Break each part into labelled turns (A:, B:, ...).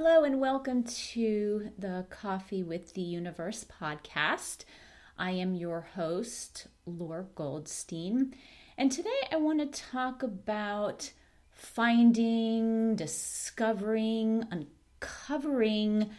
A: Hello and welcome to the Coffee with the Universe podcast. I am your host, Laura Goldstein, and today I want to talk about finding, discovering, uncovering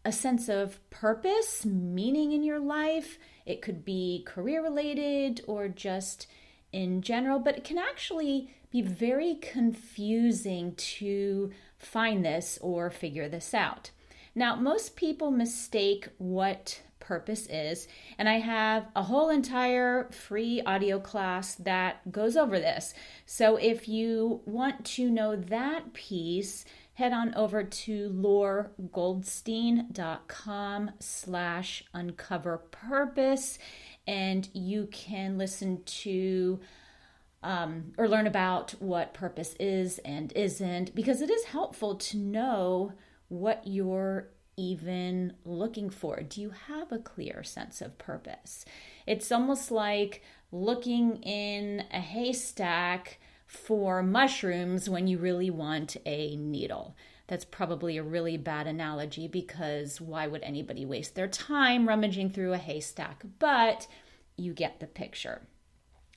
A: a sense of purpose, meaning in your life. It could be career related or just in general, but it can actually be very confusing to find this or figure this out. Now, most people mistake what purpose is, and I have a whole entire free audio class that goes over this. So if you want to know that piece, head on over to lauragoldstein.com/uncoverpurpose, and you can listen to or learn about what purpose is and isn't, because it is helpful to know what you're even looking for. Do you have a clear sense of purpose? It's almost like looking in a haystack for mushrooms when you really want a needle. That's probably a really bad analogy, because why would anybody waste their time rummaging through a haystack? But you get the picture.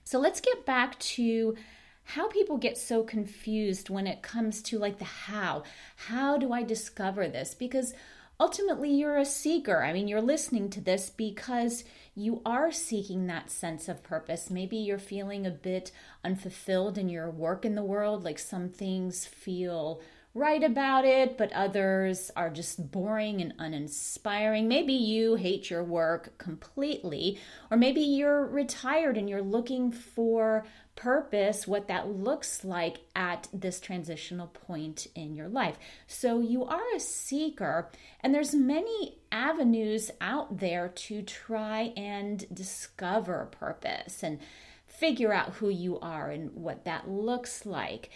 A: So let's get back to how people get so confused when it comes to like the how. How do I discover this? Because ultimately you're a seeker. I mean, you're listening to this because you are seeking that sense of purpose. Maybe you're feeling a bit unfulfilled in your work in the world, like some things feel right about it, but others are just boring and uninspiring. Maybe you hate your work completely, or maybe you're retired and you're looking for purpose, what that looks like at this transitional point in your life. So you are a seeker, and there's many avenues out there to try and discover purpose and figure out who you are and what that looks like.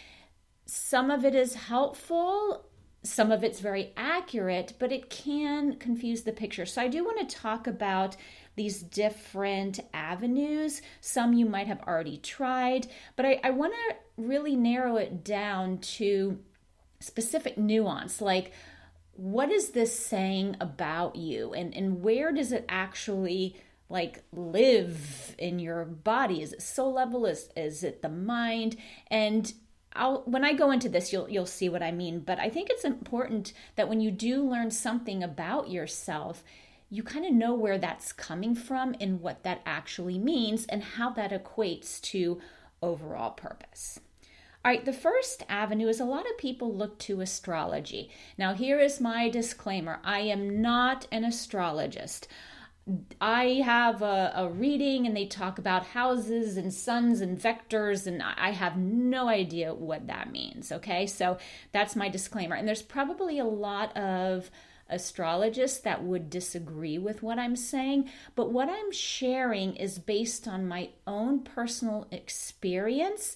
A: Some of it is helpful, some of it's very accurate, but it can confuse the picture. So I do want to talk about these different avenues. Some you might have already tried, but I want to really narrow it down to specific nuance, like what is this saying about you, and where does it actually like live in your body? Is it soul level? Is it the mind? And when I go into this, you'll see what I mean. But I think it's important that when you do learn something about yourself, you kind of know where that's coming from and what that actually means and how that equates to overall purpose. All right, the first avenue is a lot of people look to astrology. Now, here is my disclaimer. I am not an astrologist. I have a reading and they talk about houses and suns and vectors, and I have no idea what that means, okay? So that's my disclaimer. And there's probably a lot of astrologists that would disagree with what I'm saying, but what I'm sharing is based on my own personal experience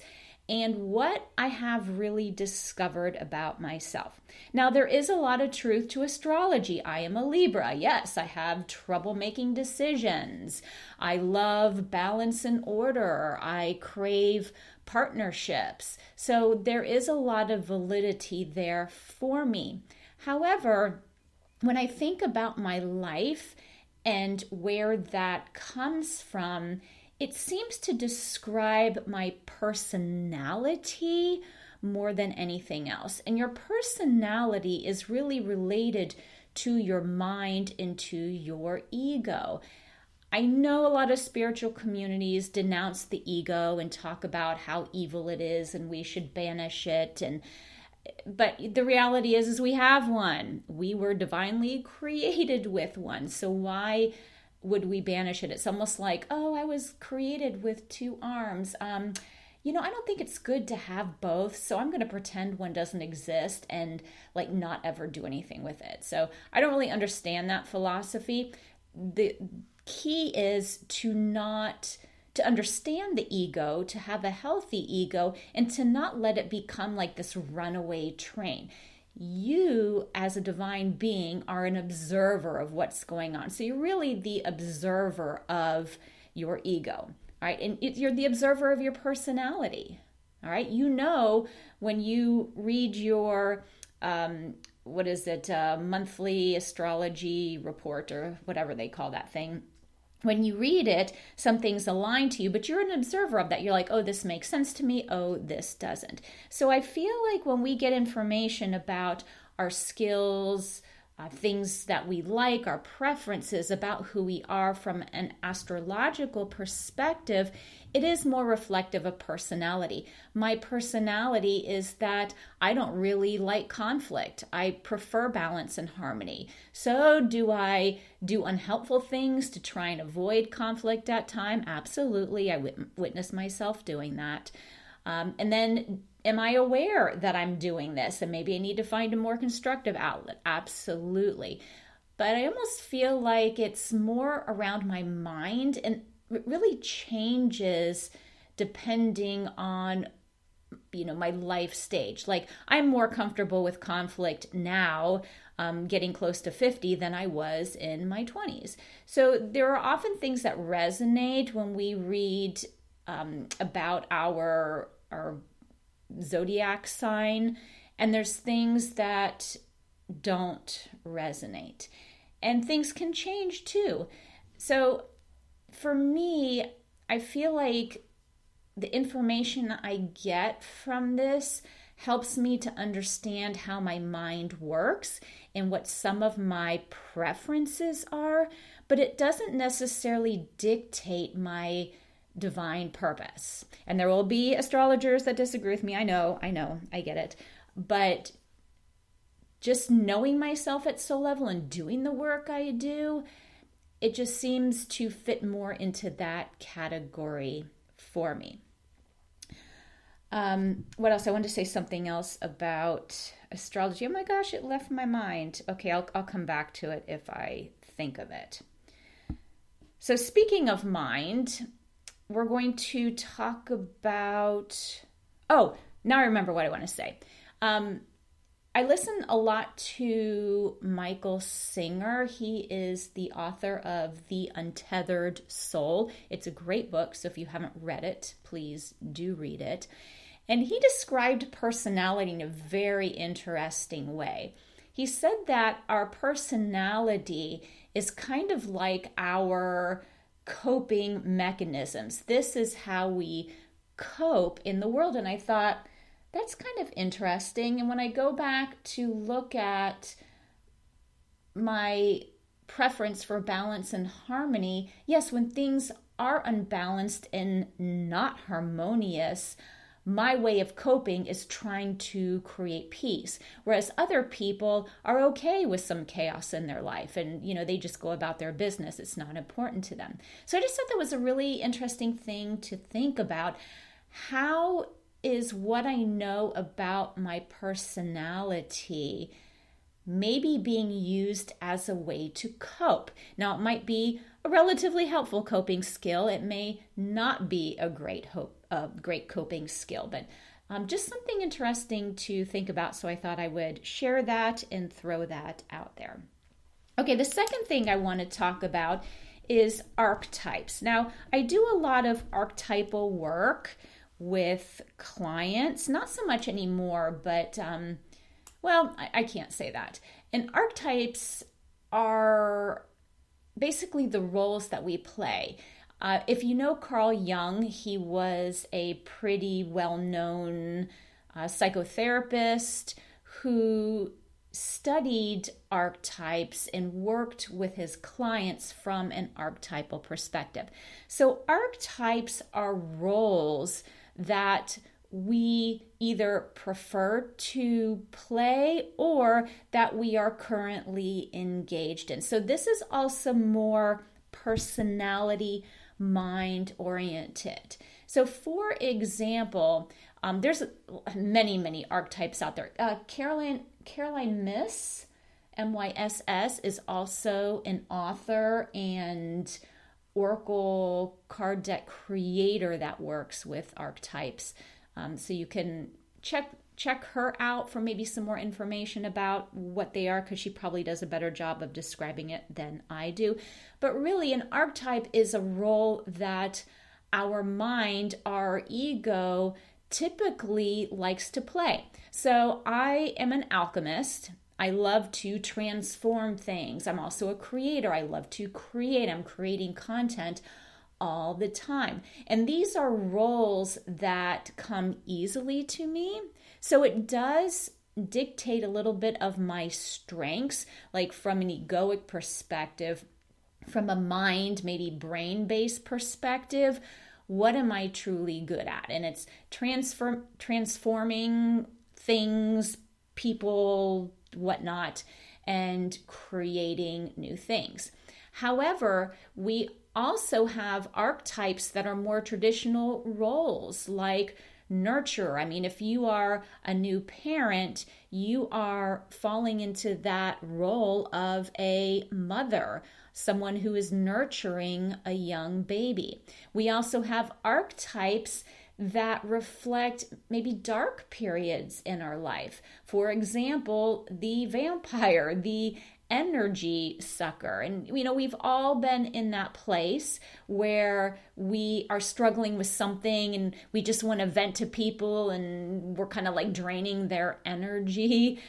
A: and what I have really discovered about myself. Now, there is a lot of truth to astrology. I am a Libra. Yes, I have trouble making decisions. I love balance and order. I crave partnerships. So there is a lot of validity there for me. However, when I think about my life and where that comes from, it seems to describe my personality more than anything else. And your personality is really related to your mind and to your ego. I know a lot of spiritual communities denounce the ego and talk about how evil it is and we should banish it. But the reality is we have one. We were divinely created with one. So why would we banish it? It's almost like, oh, I was created with two arms. I don't think it's good to have both, so I'm going to pretend one doesn't exist and like not ever do anything with it. So I don't really understand that philosophy. The key is to understand the ego, to have a healthy ego, and to not let it become like this runaway train. You, as a divine being, are an observer of what's going on. So you're really the observer of your ego, all right? And you're the observer of your personality, all right? You know when you read your what is it, monthly astrology report or whatever they call that thing. When you read it, some things align to you, but you're an observer of that. You're like, oh, this makes sense to me. Oh, this doesn't. So I feel like when we get information about our skills, things that we like, our preferences about who we are from an astrological perspective, it is more reflective of personality. My personality is that I don't really like conflict. I prefer balance and harmony. So do I do unhelpful things to try and avoid conflict at time? Absolutely. I witness myself doing that. And then am I aware that I'm doing this and maybe I need to find a more constructive outlet? Absolutely. But I almost feel like it's more around my mind, and it really changes depending on my life stage. Like, I'm more comfortable with conflict now, getting close to 50, than I was in my 20s. So there are often things that resonate when we read about our zodiac sign, and there's things that don't resonate, and things can change too. So for me, I feel like the information I get from this helps me to understand how my mind works and what some of my preferences are, but it doesn't necessarily dictate my divine purpose. And there will be astrologers that disagree with me. I know, I get it. But just knowing myself at soul level and doing the work I do, it just seems to fit more into that category for me. What else? I wanted to say something else about astrology. Oh my gosh, it left my mind. Okay, I'll come back to it if I think of it. So speaking of mind, we're going to talk about... Oh, now I remember what I want to say. I listen a lot to Michael Singer. He is the author of The Untethered Soul. It's a great book, so if you haven't read it, please do read it. And he described personality in a very interesting way. He said that our personality is kind of like our coping mechanisms. This is how we cope in the world. And I thought, that's kind of interesting. And when I go back to look at my preference for balance and harmony, yes, when things are unbalanced and not harmonious, my way of coping is trying to create peace. Whereas other people are okay with some chaos in their life and, they just go about their business. It's not important to them. So I just thought that was a really interesting thing to think about. How is what I know about my personality maybe being used as a way to cope? Now, it might be a relatively helpful coping skill. It may not be a great coping skill, but just something interesting to think about. So I thought I would share that and throw that out there. Okay, the second thing I want to talk about is archetypes. Now, I do a lot of archetypal work with clients, not so much anymore, but I can't say that. And archetypes are basically the roles that we play. If you know Carl Jung, he was a pretty well-known psychotherapist who studied archetypes and worked with his clients from an archetypal perspective. So archetypes are roles that we either prefer to play or that we are currently engaged in. So this is also more personality mind oriented. So for example, there's many archetypes out there. Caroline Myss, MYSS, is also an author and Oracle card deck creator that works with archetypes. So you can check her out for maybe some more information about what they are, because she probably does a better job of describing it than I do. But really, an archetype is a role that our mind, our ego, typically likes to play. So I am an alchemist. I love to transform things. I'm also a creator. I love to create. I'm creating content all the time. And these are roles that come easily to me. So it does dictate a little bit of my strengths, like from an egoic perspective, from a mind, maybe brain-based perspective. What am I truly good at? And it's transforming things, people, whatnot, and creating new things. However, we also have archetypes that are more traditional roles, like nurturer. I mean, if you are a new parent, you are falling into that role of a mother, someone who is nurturing a young baby. We also have archetypes that reflect maybe dark periods in our life. For example, the vampire, the energy sucker. And, we've all been in that place where we are struggling with something and we just want to vent to people and we're kind of like draining their energy.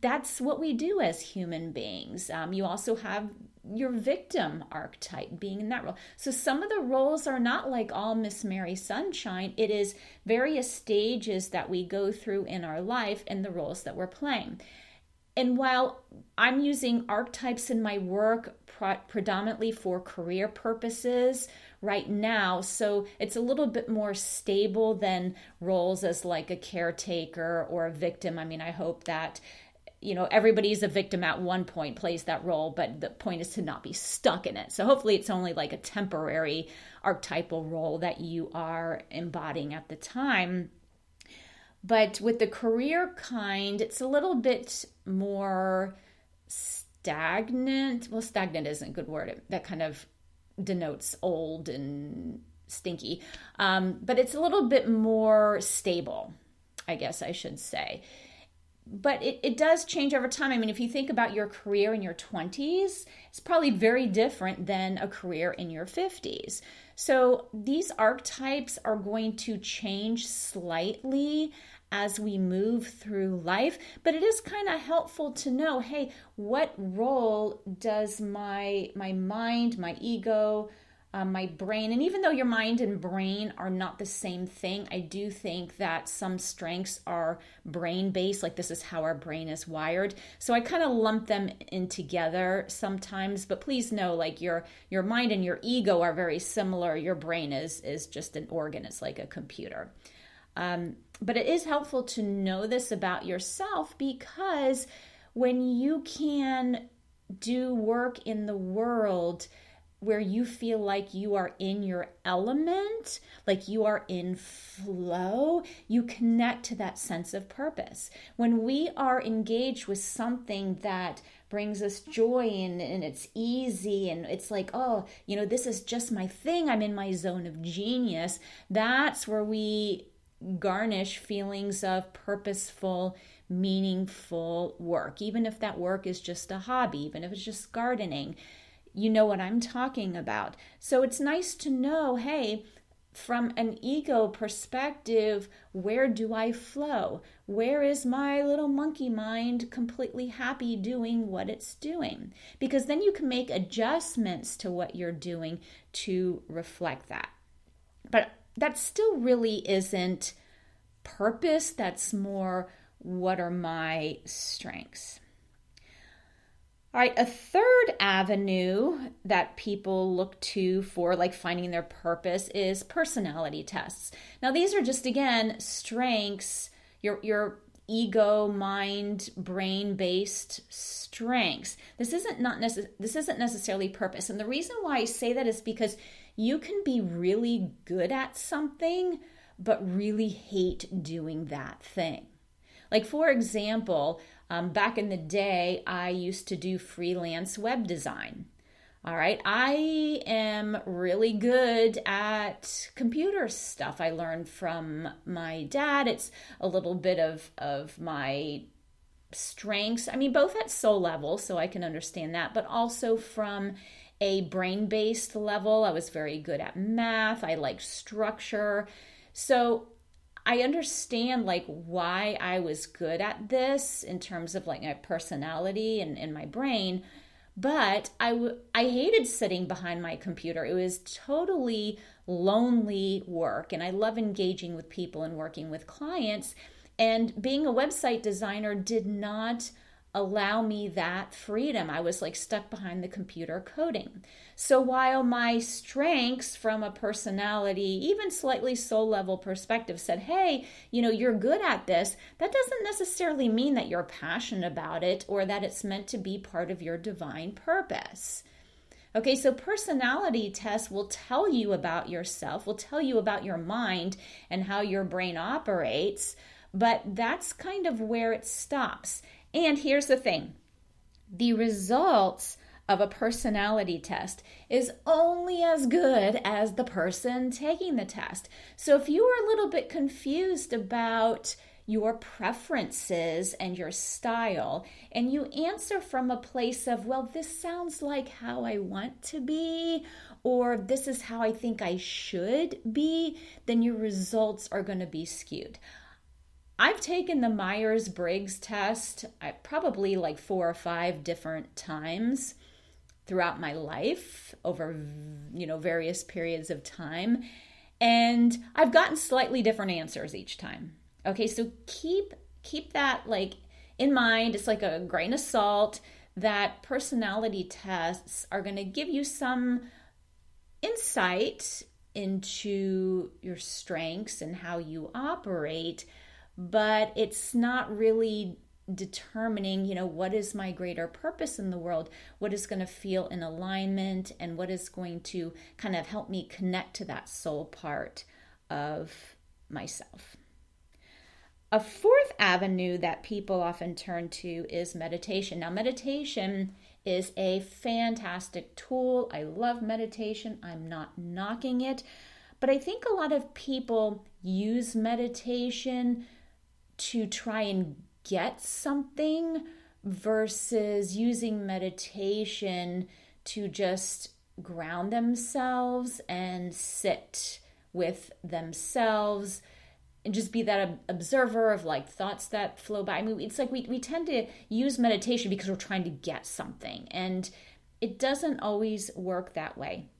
A: That's what we do as human beings. You also have your victim archetype being in that role. So some of the roles are not like all Miss Mary Sunshine. It is various stages that we go through in our life and the roles that we're playing. And while I'm using archetypes in my work predominantly for career purposes right now, so it's a little bit more stable than roles as like a caretaker or a victim. I mean, I hope that everybody's a victim at one point, plays that role, but the point is to not be stuck in it. So hopefully it's only like a temporary archetypal role that you are embodying at the time. But with the career kind, it's a little bit more stagnant. Well, stagnant isn't a good word. That kind of denotes old and stinky. But it's a little bit more stable, I guess I should say. But it does change over time. I mean, if you think about your career in your 20s, it's probably very different than a career in your 50s. So these archetypes are going to change slightly as we move through life, but it is kind of helpful to know, hey, what role does my mind, my ego, my brain, and even though your mind and brain are not the same thing, I do think that some strengths are brain-based, like this is how our brain is wired. So I kind of lump them in together sometimes, but please know, like your mind and your ego are very similar. Your brain is just an organ. It's like a computer. But it is helpful to know this about yourself, because when you can do work in the world where you feel like you are in your element, like you are in flow, you connect to that sense of purpose. When we are engaged with something that brings us joy and it's easy and it's like, oh, this is just my thing, I'm in my zone of genius, that's where we garnish feelings of purposeful, meaningful work. Even if that work is just a hobby, even if it's just gardening, you know what I'm talking about. So it's nice to know, hey, from an ego perspective, where do I flow? Where is my little monkey mind completely happy doing what it's doing? Because then you can make adjustments to what you're doing to reflect that. But that still really isn't purpose. That's more, what are my strengths? All right, a third avenue that people look to for like finding their purpose is personality tests. Now, these are just, again, strengths, your ego, mind, brain-based strengths. This isn't necessarily purpose. And the reason why I say that is because you can be really good at something, but really hate doing that thing. Like, for example, back in the day, I used to do freelance web design. All right, I am really good at computer stuff. I learned from my dad. It's a little bit of my strengths. I mean, both at soul level, so I can understand that, but also from a brain-based level. I was very good at math. I liked structure. So I understand like why I was good at this in terms of like my personality and my brain, but I hated sitting behind my computer. It was totally lonely work, and I love engaging with people and working with clients. And being a website designer did not allow me that freedom. I was like stuck behind the computer coding. So while my strengths from a personality, even slightly soul level perspective said, hey, you're good at this, that doesn't necessarily mean that you're passionate about it or that it's meant to be part of your divine purpose. Okay, so personality tests will tell you about yourself, will tell you about your mind and how your brain operates, but that's kind of where it stops. And here's the thing, the results of a personality test is only as good as the person taking the test. So if you are a little bit confused about your preferences and your style, and you answer from a place of, well, this sounds like how I want to be, or this is how I think I should be, then your results are going to be skewed. I've taken the Myers-Briggs test probably like 4 or 5 different times throughout my life over, various periods of time. And I've gotten slightly different answers each time. Okay, so keep that like in mind. It's like a grain of salt that personality tests are going to give you some insight into your strengths and how you operate, but it's not really determining, what is my greater purpose in the world, what is going to feel in alignment, and what is going to kind of help me connect to that soul part of myself. A fourth avenue that people often turn to is meditation. Now, meditation is a fantastic tool. I love meditation. I'm not knocking it, but I think a lot of people use meditation to try and get something versus using meditation to just ground themselves and sit with themselves and just be that observer of like thoughts that flow by. I mean, it's like we tend to use meditation because we're trying to get something, and it doesn't always work that way.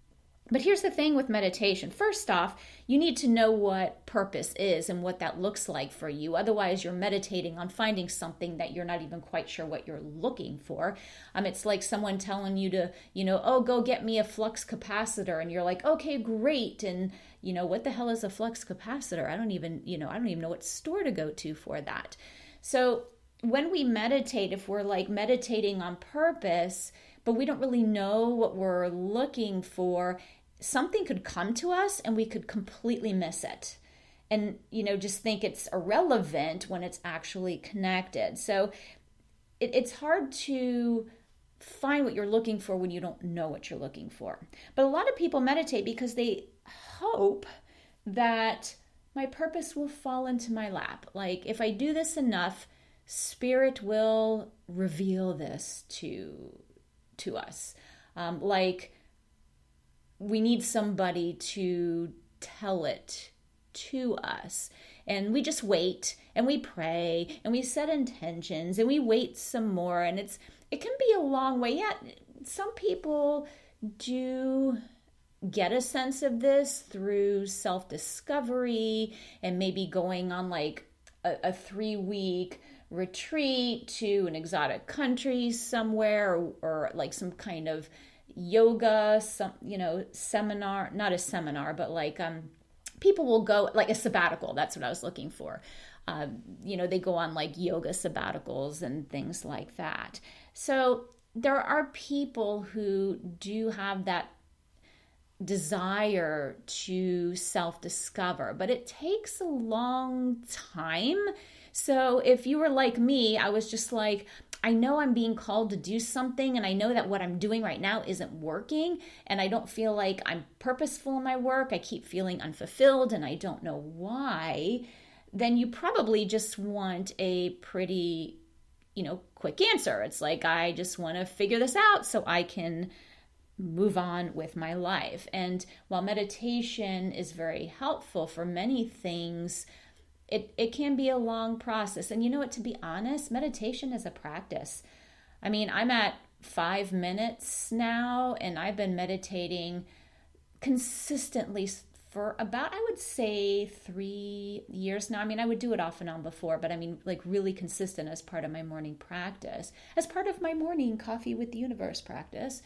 A: But here's the thing with meditation. First off, you need to know what purpose is and what that looks like for you. Otherwise, you're meditating on finding something that you're not even quite sure what you're looking for. It's like someone telling you to, go get me a flux capacitor. And you're like, okay, great. And, what the hell is a flux capacitor? I don't even know what store to go to for that. So when we meditate, if we're like meditating on purpose, but we don't really know what we're looking for, something could come to us and we could completely miss it and, just think it's irrelevant when it's actually connected. So it's hard to find what you're looking for when you don't know what you're looking for. But a lot of people meditate because they hope that my purpose will fall into my lap. Like if I do this enough, Spirit will reveal this to us. Like we need somebody to tell it to us. And we just wait and we pray and we set intentions and we wait some more. And it can be a long way. Yeah, some people do get a sense of this through self-discovery and maybe going on like a 3-week retreat to an exotic country somewhere or like some kind of yoga, seminar, not a seminar, but like people will go like a sabbatical. That's what I was looking for. They go on like yoga sabbaticals and things like that. So there are people who do have that desire to self-discover, but it takes a long time. So if you were like me, I was just like, I know I'm being called to do something, and I know that what I'm doing right now isn't working, and I don't feel like I'm purposeful in my work. I keep feeling unfulfilled, and I don't know why. Then you probably just want a pretty, quick answer. It's like, I just want to figure this out so I can move on with my life. And while meditation is very helpful for many things, it can be a long process. And you know what, to be honest, meditation is a practice. I mean, I'm at 5 minutes now, and I've been meditating consistently for about, I would say, 3 years now. I mean, I would do it off and on before, but I mean, like really consistent as part of my morning practice, as part of my morning coffee with the universe practice.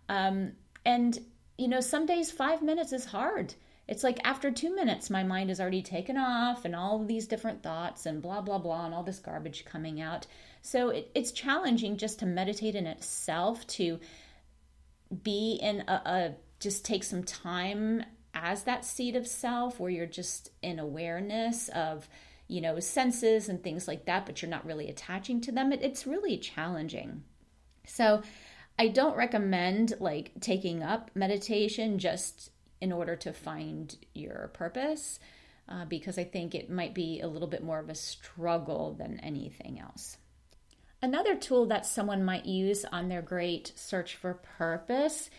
A: And, you know, some days 5 minutes is hard. It's like after 2 minutes, my mind is already taken off and all of these different thoughts and blah, blah, blah, and all this garbage coming out. So it's challenging just to meditate in itself, to be in just take some time as that seat of self where you're just in awareness of, you know, senses and things like that, but you're not really attaching to them. It's really challenging. So I don't recommend like taking up meditation just in order to find your purpose, because I think it might be a little bit more of a struggle than anything else. Another tool that someone might use on their great search for purpose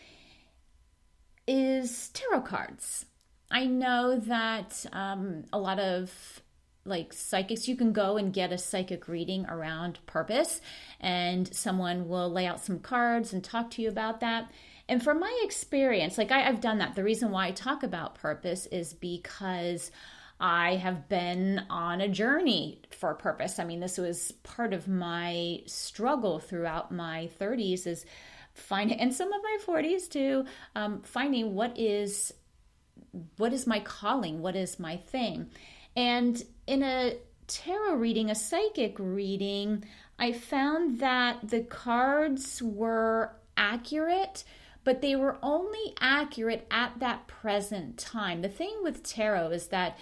A: is tarot cards. I know that a lot of like psychics, you can go and get a psychic reading around purpose, and someone will lay out some cards and talk to you about that. And from my experience, like I've done that. The reason why I talk about purpose is because I have been on a journey for purpose. I mean, this was part of my struggle throughout my 30s, is finding, and some of my 40s too, finding what is my calling, what is my thing. And in a tarot reading, a psychic reading, I found that the cards were accurate, but they were only accurate at that present time. The thing with tarot is that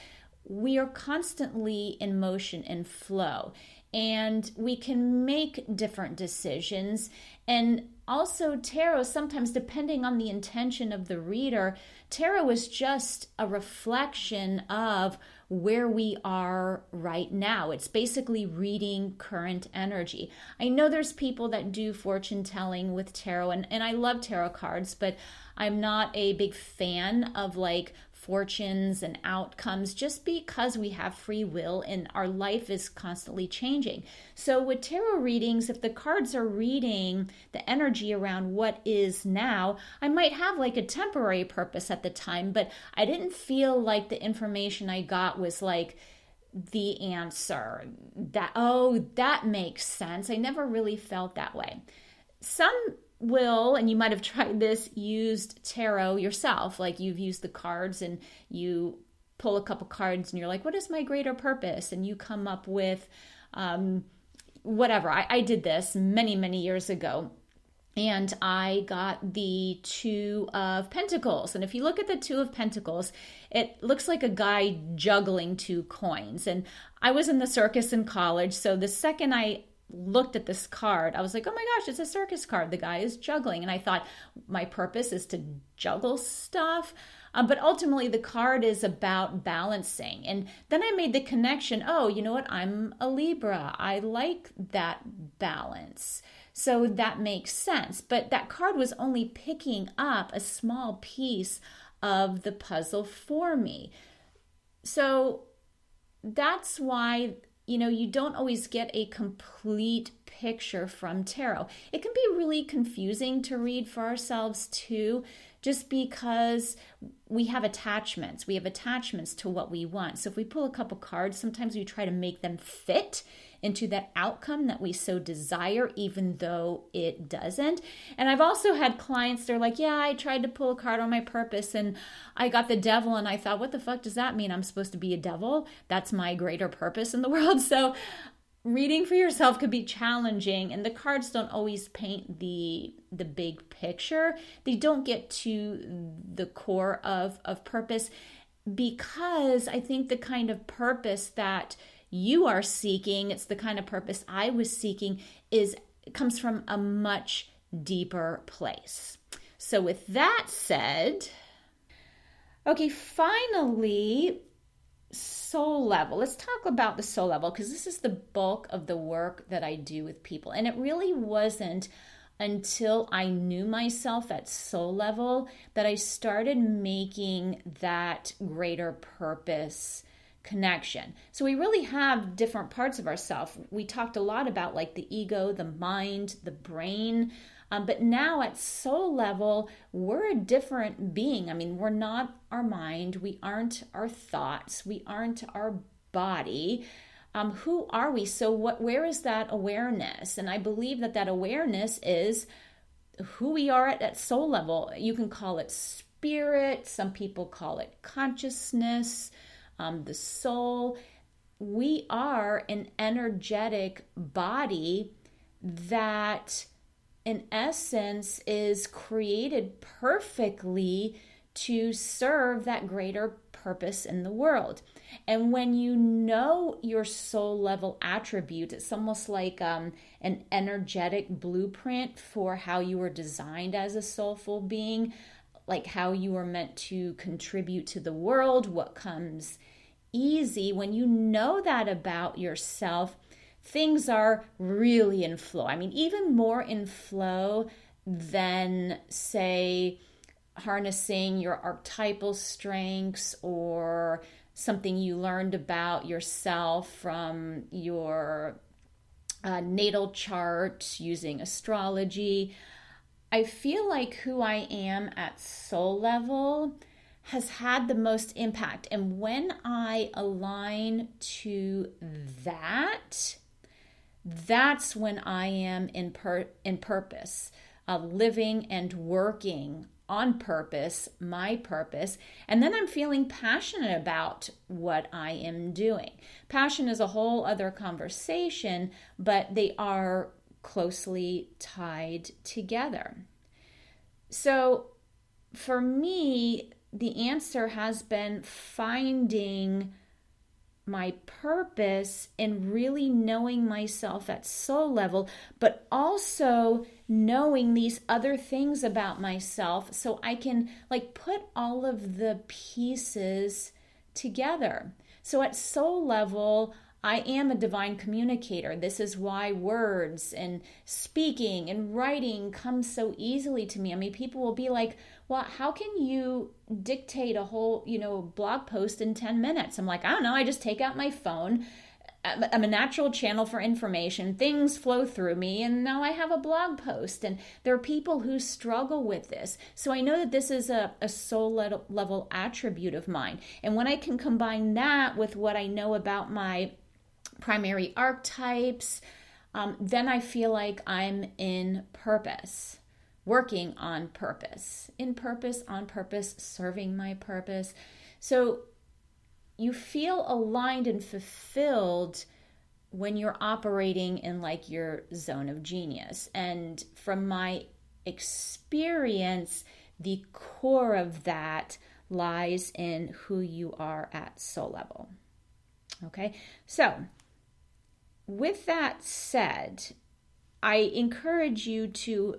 A: we are constantly in motion and flow, and we can make different decisions. And also tarot, sometimes depending on the intention of the reader, tarot is just a reflection of where we are right now. It's basically reading current energy. I know there's people that do fortune telling with tarot, and I love tarot cards, but I'm not a big fan of like fortunes and outcomes, just because we have free will and our life is constantly changing. So with tarot readings, if the cards are reading the energy around what is now, I might have like a temporary purpose at the time, but I didn't feel like the information I got was like the answer that, oh, that makes sense. I never really felt that way. Some will, and you might have tried this, used tarot yourself, like you've used the cards and you pull a couple cards and you're like, what is my greater purpose? And you come up with whatever. I did this many years ago, and I got the Two of Pentacles. And if you look at the Two of Pentacles, it looks like a guy juggling two coins. And I was in the circus in college, so the second I looked at this card, I was like, oh my gosh, it's a circus card. The guy is juggling. And I thought, my purpose is to juggle stuff. But ultimately, the card is about balancing. And then I made the connection, oh, you know what? I'm a Libra. I like that balance. So that makes sense. But that card was only picking up a small piece of the puzzle for me. So that's why, you know, you don't always get a complete picture from tarot. It can be really confusing to read for ourselves too, just because we have attachments. We have attachments to what we want. So if we pull a couple cards, sometimes we try to make them fit into that outcome that we so desire, even though it doesn't. And I've also had clients, they're like, yeah, I tried to pull a card on my purpose and I got the devil, and I thought, what the fuck does that mean? I'm supposed to be a devil? That's my greater purpose in the world. So reading for yourself could be challenging, and the cards don't always paint the big picture. They don't get to the core of purpose, because I think the kind of purpose that you are seeking, it's the kind of purpose I was seeking, comes from a much deeper place. So with that said, okay, finally, soul level. Let's talk about the soul level, because this is the bulk of the work that I do with people. And it really wasn't until I knew myself at soul level that I started making that greater purpose connection. So we really have different parts of ourselves. We talked a lot about like the ego, the mind, the brain. But now at soul level, we're a different being. I mean, we're not our mind. We aren't our thoughts. We aren't our body. Who are we? So where is that awareness? And I believe that awareness is who we are at soul level. You can call it spirit. Some people call it consciousness, the soul. We are an energetic body that in essence is created perfectly to serve that greater purpose in the world. And when you know your soul level attributes, it's almost like an energetic blueprint for how you were designed as a soulful being, like how you were meant to contribute to the world, what comes easy. When you know that about yourself, things are really in flow. I mean, even more in flow than, say, harnessing your archetypal strengths or something you learned about yourself from your natal chart using astrology. I feel like who I am at soul level has had the most impact. And when I align to that, that's when I am in purpose, living and working on purpose, my purpose. And then I'm feeling passionate about what I am doing. Passion is a whole other conversation, but they are closely tied together. So for me, the answer has been finding my purpose and really knowing myself at soul level, but also knowing these other things about myself so I can like put all of the pieces together. So at soul level, I am a divine communicator. This is why words and speaking and writing come so easily to me. I mean, people will be like, well, how can you dictate a whole, blog post in 10 minutes? I'm like, I don't know. I just take out my phone. I'm a natural channel for information. Things flow through me, and now I have a blog post. And there are people who struggle with this. So I know that this is a soul level attribute of mine. And when I can combine that with what I know about my primary archetypes, then I feel like I'm in purpose, working on purpose, in purpose, on purpose, serving my purpose. So you feel aligned and fulfilled when you're operating in like your zone of genius. And from my experience, the core of that lies in who you are at soul level. Okay, so with that said, I encourage you to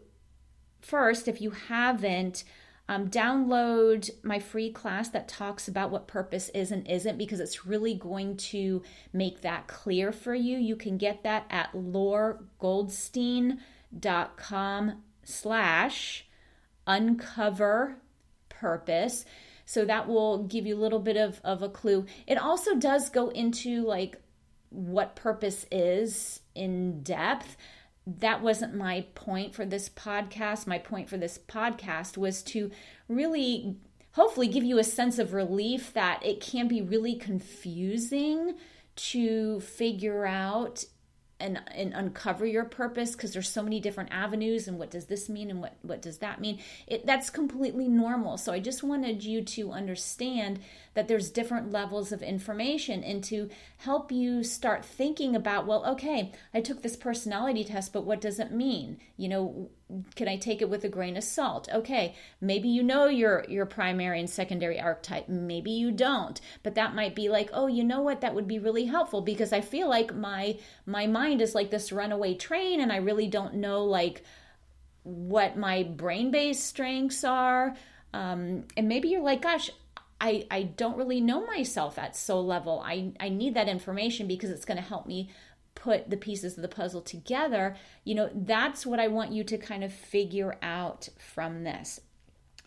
A: first, if you haven't, download my free class that talks about what purpose is and isn't, because it's really going to make that clear for you. You can get that at loregoldstein.com/uncover-purpose. So that will give you a little bit of a clue. It also does go into like what purpose is in depth. That wasn't my point for this podcast. My point for this podcast was to really, hopefully, give you a sense of relief that it can be really confusing to figure out and uncover your purpose, because there's so many different avenues, and what does this mean and what does that mean? That's completely normal. So I just wanted you to understand that there's different levels of information, and to help you start thinking about, well, okay, I took this personality test, but what does it mean? Can I take it with a grain of salt? Okay, maybe your primary and secondary archetype. Maybe you don't. But that might be like, oh, you know what? That would be really helpful, because I feel like my mind is like this runaway train, and I really don't know like what my brain-based strengths are. And maybe you're like, gosh, I don't really know myself at soul level. I need that information because it's going to help me put the pieces of the puzzle together. That's what I want you to kind of figure out from this.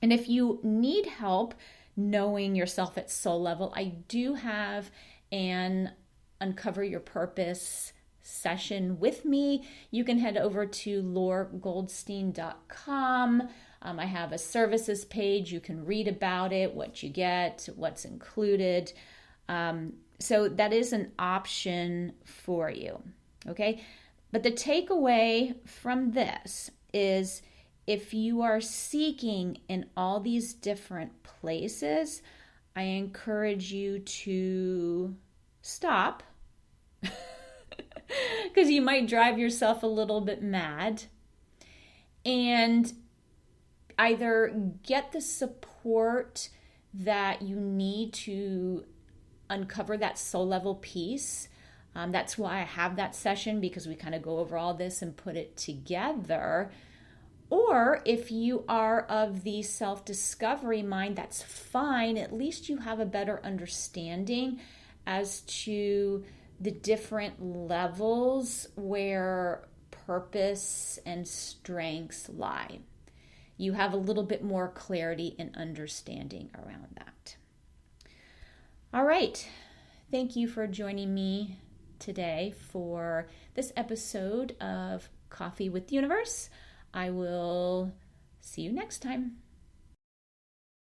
A: And if you need help knowing yourself at soul level, I do have an Uncover Your Purpose session with me, you can head over to loregoldstein.com. I have a services page. You can read about it, what you get, what's included. So that is an option for you. Okay. But the takeaway from this is, if you are seeking in all these different places, I encourage you to stop, because you might drive yourself a little bit mad, and either get the support that you need to uncover that soul level piece. That's why I have that session, because we kind of go over all this and put it together. Or if you are of the self-discovery mind, that's fine. At least you have a better understanding as to the different levels where purpose and strengths lie. You have a little bit more clarity and understanding around that. All right. Thank you for joining me today for this episode of Coffee with the Universe. I will see you next time.